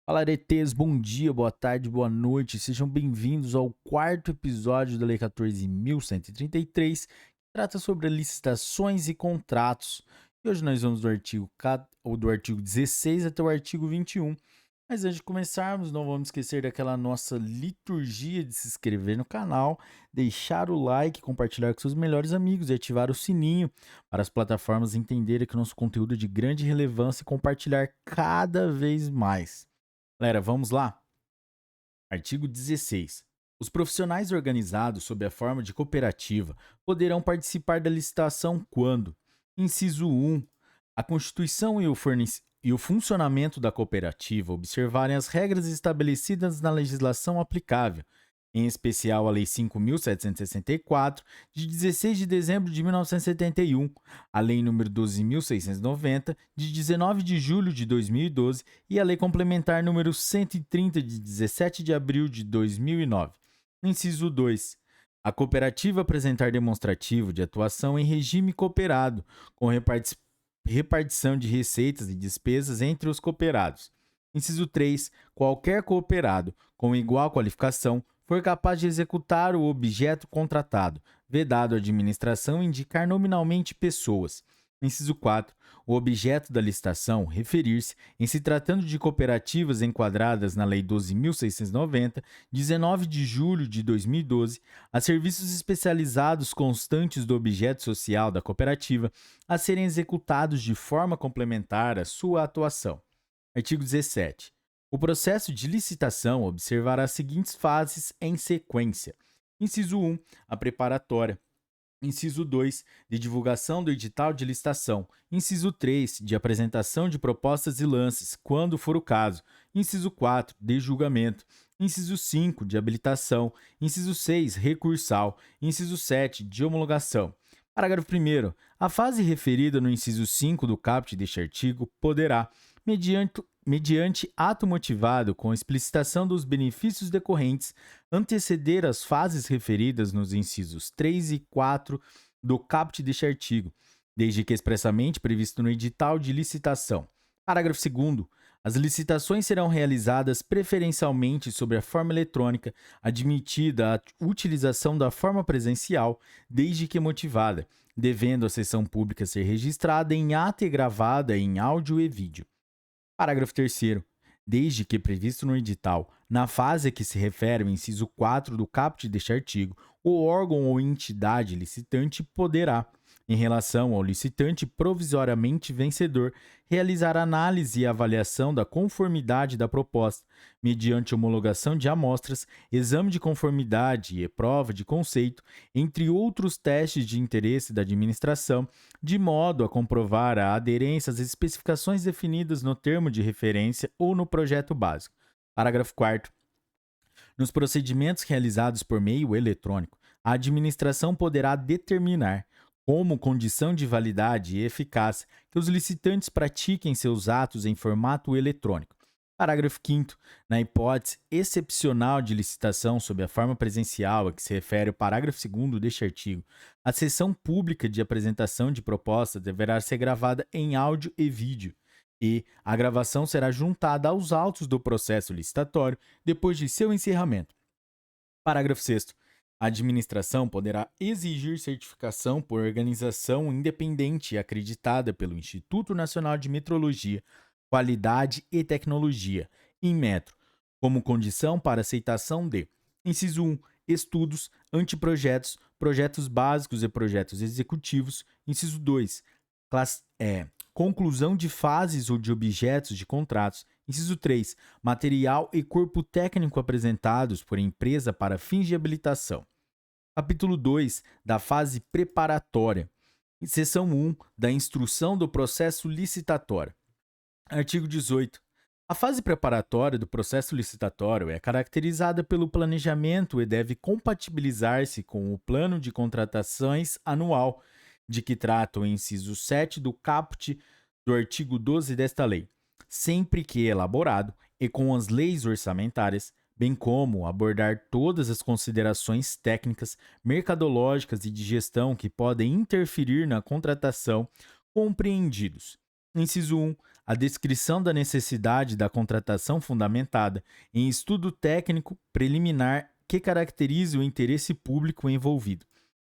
Fala, aretes, bom dia, boa tarde, boa noite. Sejam bem-vindos ao quarto episódio da Lei 14.133, que trata sobre licitações e contratos. E hoje nós vamos do artigo 16 até o artigo 21. Mas antes de começarmos, não vamos esquecer daquela nossa liturgia de se inscrever no canal, deixar o like, compartilhar com seus melhores amigos e ativar o sininho para as plataformas entenderem que o nosso conteúdo é de grande relevância e compartilhar cada vez mais. Galera, vamos lá? Artigo 16. Os profissionais organizados sob a forma de cooperativa poderão participar da licitação quando: inciso 1. A constituição e o funcionamento da cooperativa observarem as regras estabelecidas na legislação aplicável, em especial a Lei 5.764, de 16 de dezembro de 1971, a Lei nº 12.690, de 19 de julho de 2012 e a Lei Complementar número 130, de 17 de abril de 2009. Inciso 2. A cooperativa apresentar demonstrativo de atuação em regime cooperado, com repartição de receitas e despesas entre os cooperados. Inciso 3. Qualquer cooperado com igual qualificação for capaz de executar o objeto contratado, vedado a administração indicar nominalmente pessoas. Inciso 4. O objeto da licitação referir-se, em se tratando de cooperativas enquadradas na Lei 12.690, 19 de julho de 2012, a serviços especializados constantes do objeto social da cooperativa a serem executados de forma complementar à sua atuação. Artigo 17. O processo de licitação observará as seguintes fases em sequência. Inciso 1, a preparatória. Inciso 2, de divulgação do edital de licitação. Inciso 3, de apresentação de propostas e lances, quando for o caso. Inciso 4, de julgamento. Inciso 5, de habilitação. Inciso 6, recursal. Inciso 7, de homologação. Parágrafo 1º. A fase referida no inciso 5 do caput deste artigo poderá, mediante ato motivado com explicitação dos benefícios decorrentes, anteceder as fases referidas nos incisos 3 e 4 do caput deste artigo, desde que expressamente previsto no edital de licitação. Parágrafo 2º. As licitações serão realizadas preferencialmente sob a forma eletrônica, admitida a utilização da forma presencial, desde que motivada, devendo a sessão pública ser registrada em ata e gravada em áudio e vídeo. Parágrafo 3º. Desde que previsto no edital, na fase a que se refere o inciso 4 do caput deste artigo, o órgão ou entidade licitante poderá, em relação ao licitante provisoriamente vencedor, realizar análise e avaliação da conformidade da proposta, mediante homologação de amostras, exame de conformidade e prova de conceito, entre outros testes de interesse da administração, de modo a comprovar a aderência às especificações definidas no termo de referência ou no projeto básico. Parágrafo 4º. Nos procedimentos realizados por meio eletrônico, a administração poderá determinar, como condição de validade e eficácia, que os licitantes pratiquem seus atos em formato eletrônico. Parágrafo 5º. Na hipótese excepcional de licitação sob a forma presencial a que se refere o parágrafo 2º deste artigo, a sessão pública de apresentação de proposta deverá ser gravada em áudio e vídeo, e a gravação será juntada aos autos do processo licitatório depois de seu encerramento. Parágrafo 6º. A administração poderá exigir certificação por organização independente e acreditada pelo Instituto Nacional de Metrologia, Qualidade e Tecnologia, Inmetro, como condição para aceitação de: inciso 1, estudos, anteprojetos, projetos básicos e projetos executivos; inciso 2, conclusão de fases ou de objetos de contratos; inciso 3, material e corpo técnico apresentados por empresa para fins de habilitação. Capítulo 2 da fase preparatória. Seção 1 da instrução do processo licitatório. Artigo 18. A fase preparatória do processo licitatório é caracterizada pelo planejamento e deve compatibilizar-se com o plano de contratações anual, de que trata o inciso 7 do caput do artigo 12 desta lei, sempre que elaborado, e com as leis orçamentárias, bem como abordar todas as considerações técnicas, mercadológicas e de gestão que podem interferir na contratação, compreendidos: Inciso 1. A descrição da necessidade da contratação fundamentada em estudo técnico preliminar que caracterize o interesse público envolvido.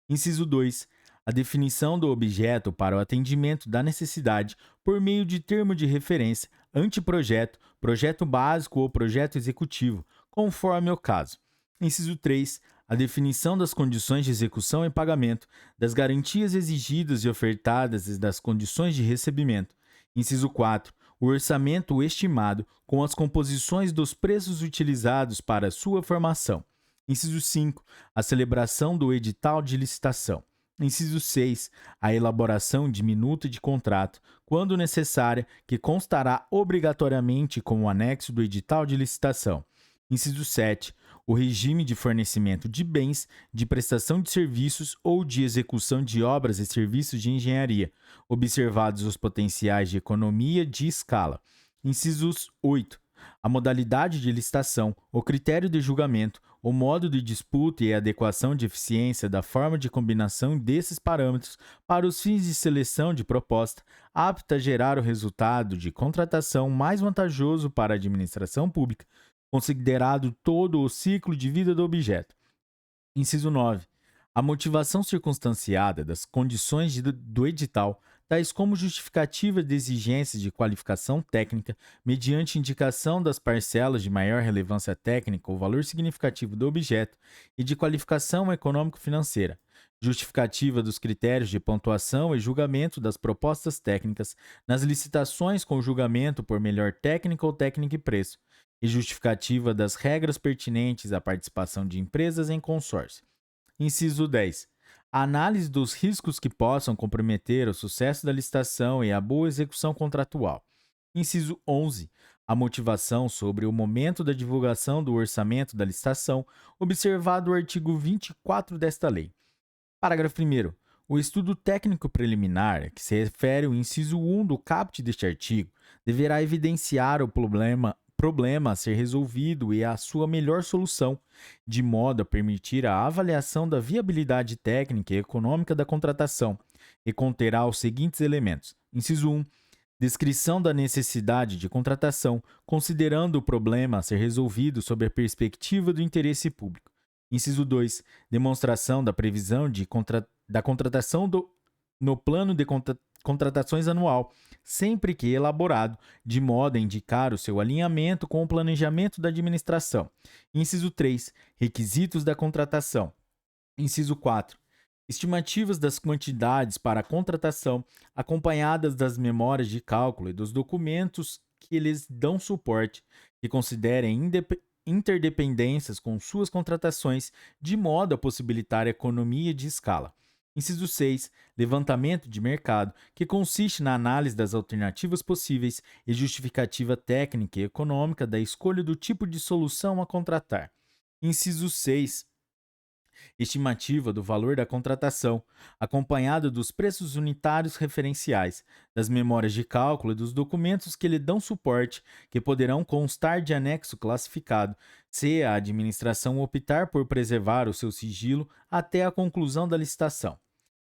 Inciso 2. A definição do objeto para o atendimento da necessidade por meio de termo de referência, anteprojeto, projeto básico ou projeto executivo, conforme o caso. Inciso 3. A definição das condições de execução e pagamento, das garantias exigidas e ofertadas e das condições de recebimento. Inciso 4. O orçamento estimado com as composições dos preços utilizados para sua formação. Inciso 5. A celebração do edital de licitação. Inciso 6. A elaboração de minuta de contrato, quando necessária, que constará obrigatoriamente como anexo do edital de licitação. Inciso 7. O regime de fornecimento de bens, de prestação de serviços ou de execução de obras e serviços de engenharia, observados os potenciais de economia de escala. Incisos 8. A modalidade de licitação, o critério de julgamento, o modo de disputa e a adequação de eficiência da forma de combinação desses parâmetros para os fins de seleção de proposta, apta a gerar o resultado de contratação mais vantajoso para a administração pública, considerado todo o ciclo de vida do objeto. Inciso 9. A motivação circunstanciada das condições do edital, tais como justificativa de exigências de qualificação técnica, mediante indicação das parcelas de maior relevância técnica ou valor significativo do objeto, e de qualificação econômico-financeira, justificativa dos critérios de pontuação e julgamento das propostas técnicas nas licitações com julgamento por melhor técnica ou técnica e preço, e justificativa das regras pertinentes à participação de empresas em consórcio. Inciso 10. A análise dos riscos que possam comprometer o sucesso da licitação e a boa execução contratual. Inciso 11. A motivação sobre o momento da divulgação do orçamento da licitação, observado o artigo 24 desta lei. Parágrafo 1º. O estudo técnico preliminar, que se refere ao inciso 1 do caput deste artigo, deverá evidenciar o problema a ser resolvido e a sua melhor solução, de modo a permitir a avaliação da viabilidade técnica e econômica da contratação, e conterá os seguintes elementos. Inciso 1. Descrição da necessidade de contratação, considerando o problema a ser resolvido sob a perspectiva do interesse público. Inciso 2. Demonstração da previsão da contratação no plano de contratações anual, sempre que elaborado, de modo a indicar o seu alinhamento com o planejamento da administração. Inciso 3. Requisitos da contratação. Inciso 4. Estimativas das quantidades para a contratação, acompanhadas das memórias de cálculo e dos documentos que lhes dão suporte, que considerem interdependências com suas contratações, de modo a possibilitar economia de escala. Inciso 6. Levantamento de mercado, que consiste na análise das alternativas possíveis e justificativa técnica e econômica da escolha do tipo de solução a contratar. Inciso 6. Estimativa do valor da contratação, acompanhado dos preços unitários referenciais, das memórias de cálculo e dos documentos que lhe dão suporte, que poderão constar de anexo classificado, se a administração optar por preservar o seu sigilo até a conclusão da licitação.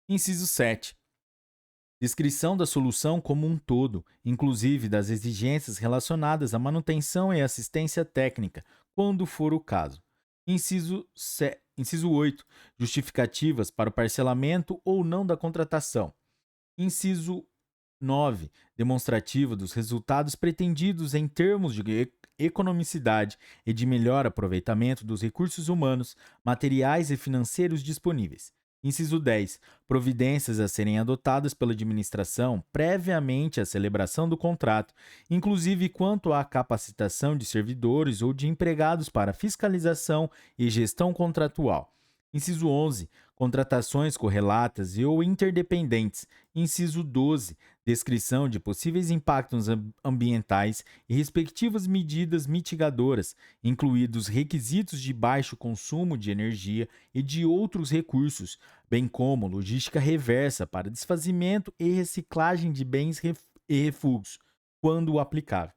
Inciso 7. Descrição da solução como um todo, inclusive das exigências relacionadas à manutenção e assistência técnica, quando for o caso. Inciso 8. Justificativas para o parcelamento ou não da contratação. Inciso 9. Demonstrativo dos resultados pretendidos em termos de economicidade e de melhor aproveitamento dos recursos humanos, materiais e financeiros disponíveis. Inciso 10. Providências a serem adotadas pela administração previamente à celebração do contrato, inclusive quanto à capacitação de servidores ou de empregados para fiscalização e gestão contratual. Inciso 11. Contratações correlatas e ou interdependentes. Inciso 12. Descrição de possíveis impactos ambientais e respectivas medidas mitigadoras, incluídos requisitos de baixo consumo de energia e de outros recursos, bem como logística reversa para desfazimento e reciclagem de bens e refúgios, quando aplicável.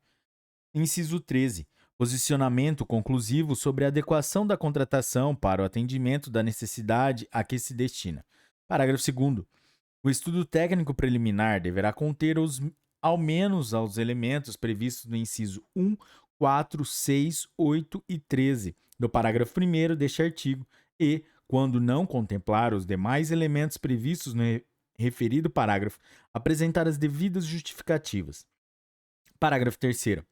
Inciso 13. Posicionamento conclusivo sobre a adequação da contratação para o atendimento da necessidade a que se destina. Parágrafo 2º. O estudo técnico preliminar deverá conter ao menos aos elementos previstos no inciso 1, 4, 6, 8 e 13 do parágrafo 1º deste artigo e, quando não contemplar os demais elementos previstos no referido parágrafo, apresentar as devidas justificativas. Parágrafo 3º.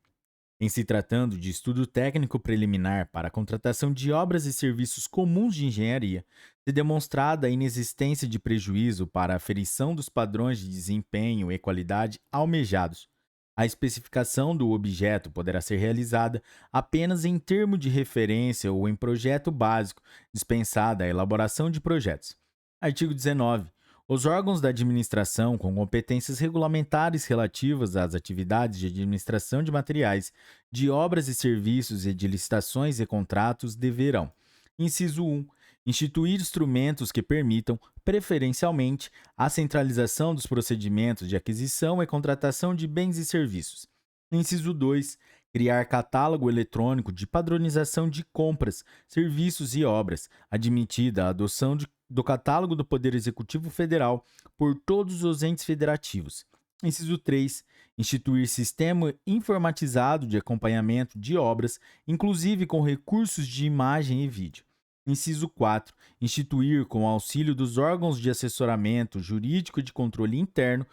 Em se tratando de estudo técnico preliminar para a contratação de obras e serviços comuns de engenharia, se demonstrada a inexistência de prejuízo para a aferição dos padrões de desempenho e qualidade almejados, a especificação do objeto poderá ser realizada apenas em termo de referência ou em projeto básico, dispensada a elaboração de projetos. Artigo 19. Os órgãos da administração com competências regulamentares relativas às atividades de administração de materiais, de obras e serviços e de licitações e contratos deverão: inciso 1. Instituir instrumentos que permitam, preferencialmente, a centralização dos procedimentos de aquisição e contratação de bens e serviços. Inciso 2. Criar catálogo eletrônico de padronização de compras, serviços e obras, admitida a adoção do catálogo do Poder Executivo Federal por todos os entes federativos. Inciso 3. Instituir sistema informatizado de acompanhamento de obras, inclusive com recursos de imagem e vídeo. Inciso 4. Instituir, com o auxílio dos órgãos de assessoramento jurídico e de controle interno,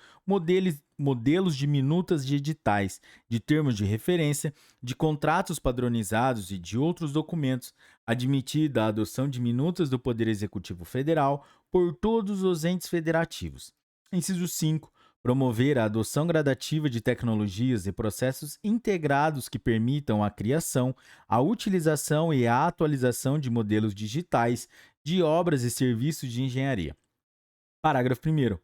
modelos de minutas de editais, de termos de referência, de contratos padronizados e de outros documentos, admitida a adoção de minutas do Poder Executivo Federal por todos os entes federativos. Inciso 5. Promover a adoção gradativa de tecnologias e processos integrados que permitam a criação, a utilização e a atualização de modelos digitais de obras e serviços de engenharia. Parágrafo 1º.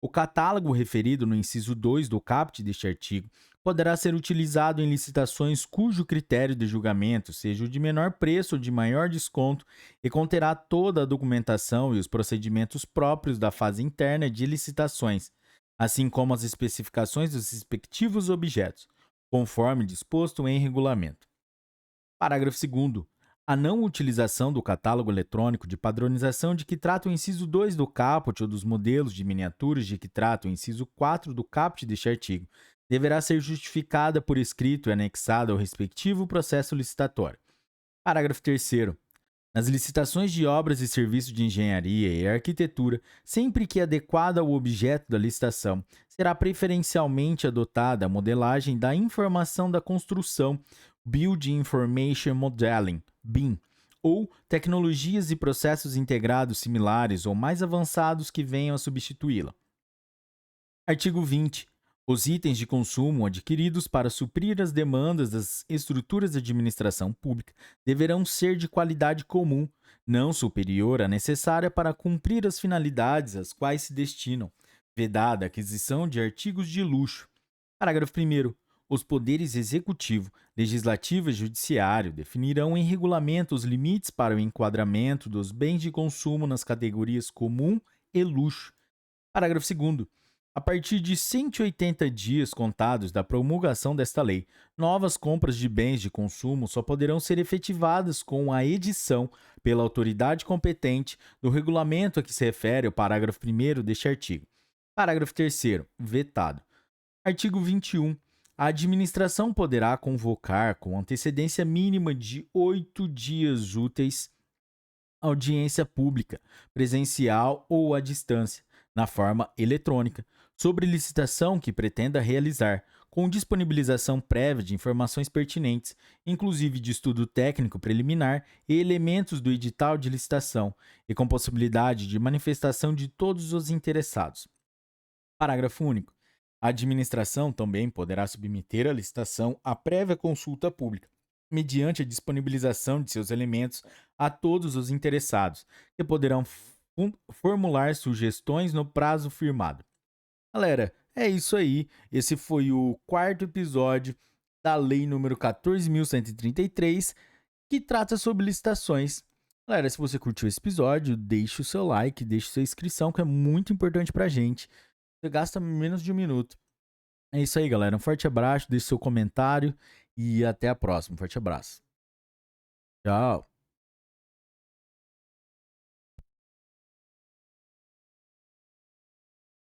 O catálogo referido no inciso 2 do caput deste artigo poderá ser utilizado em licitações cujo critério de julgamento seja o de menor preço ou de maior desconto e conterá toda a documentação e os procedimentos próprios da fase interna de licitações, assim como as especificações dos respectivos objetos, conforme disposto em regulamento. Parágrafo 2º. A não utilização do catálogo eletrônico de padronização de que trata o inciso 2 do caput ou dos modelos de miniaturas de que trata o inciso 4 do caput deste artigo deverá ser justificada por escrito e anexada ao respectivo processo licitatório. Parágrafo 3º. Nas licitações de obras e serviços de engenharia e arquitetura, sempre que adequada ao objeto da licitação, será preferencialmente adotada a modelagem da informação da construção, Building Information Modeling, BIM, ou tecnologias e processos integrados similares ou mais avançados que venham a substituí-la. Artigo 20. Os itens de consumo adquiridos para suprir as demandas das estruturas de administração pública deverão ser de qualidade comum, não superior à necessária para cumprir as finalidades às quais se destinam, vedada a aquisição de artigos de luxo. Parágrafo 1º. Os poderes executivo, legislativo e judiciário definirão em regulamento os limites para o enquadramento dos bens de consumo nas categorias comum e luxo. Parágrafo 2º. A partir de 180 dias contados da promulgação desta lei, novas compras de bens de consumo só poderão ser efetivadas com a edição, pela autoridade competente, do regulamento a que se refere o parágrafo 1º deste artigo. Parágrafo 3º. Vetado. Artigo 21. A administração poderá convocar, com antecedência mínima de 8 dias úteis, audiência pública, presencial ou à distância, na forma eletrônica, sobre licitação que pretenda realizar, com disponibilização prévia de informações pertinentes, inclusive de estudo técnico preliminar e elementos do edital de licitação, e com possibilidade de manifestação de todos os interessados. Parágrafo único. A administração também poderá submeter a licitação à prévia consulta pública, mediante a disponibilização de seus elementos a todos os interessados, que poderão formular sugestões no prazo firmado. Galera, é isso aí. Esse foi o 4º episódio da Lei número 14.133, que trata sobre licitações. Galera, se você curtiu esse episódio, deixe o seu like, deixe sua inscrição, que é muito importante pra gente. Você gasta menos de 1 minuto. É isso aí, galera. Um forte abraço, deixe seu comentário e até a próxima. Um forte abraço. Tchau.